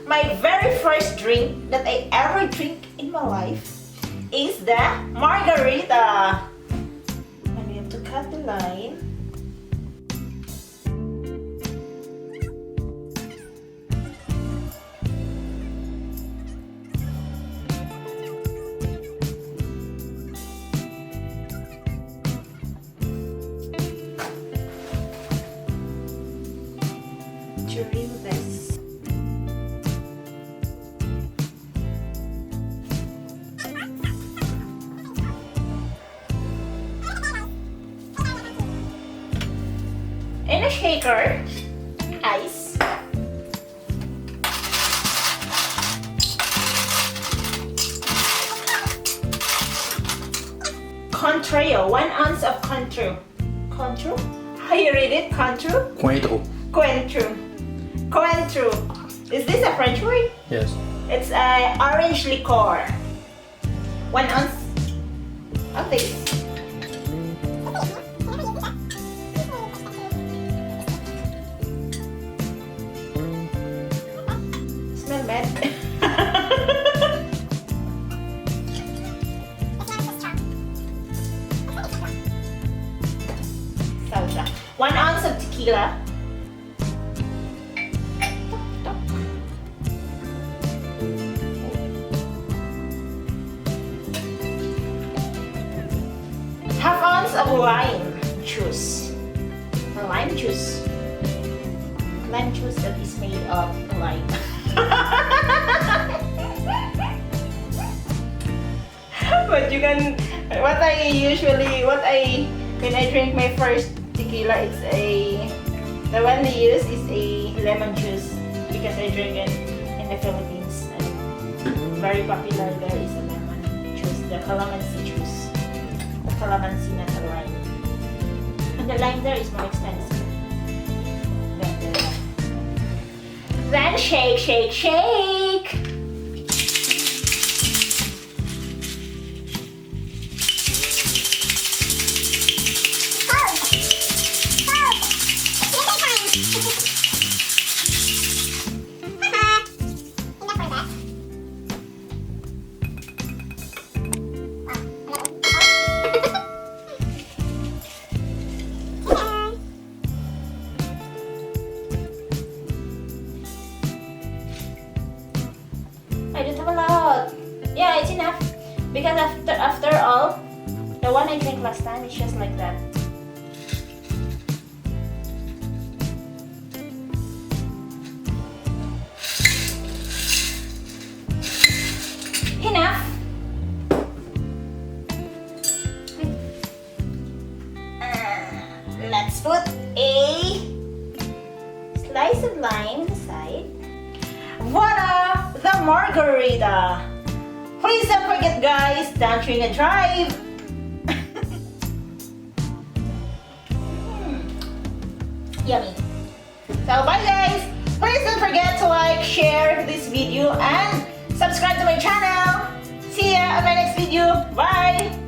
my very first drink that I ever drink in my life is the Margarita. And we have to cut the line. During this. In a shaker, ice. Contrayo, 1 ounce of contro. Contro? How you read it? Contro? Cointreau. Cointreau. Cointreau. Is this a French word? Yes. It's a orange liqueur. 1 ounce of this. Smell bad. Salsa. 1 ounce of tequila. Half ounce of lime juice. Lime juice. Lime juice that is made of lime. But you can, when I drink my first tequila, the one they use is a lemon juice because I drink it in the Philippines. And very popular there is a lemon juice, the calamansi juice. The calamansi, not the lime. And the lime there is more expensive than the lime. Then shake, shake, shake! I don't have a lot. Yeah, it's enough. Because after all, the one I drank last time is just like that. Enough. Let's put a slice of lime aside. Voila! The Margarita! Please don't forget, guys, don't drink and drive! Yummy! So bye guys! Please don't forget to like, share this video, and subscribe to my channel! See ya on my next video! Bye!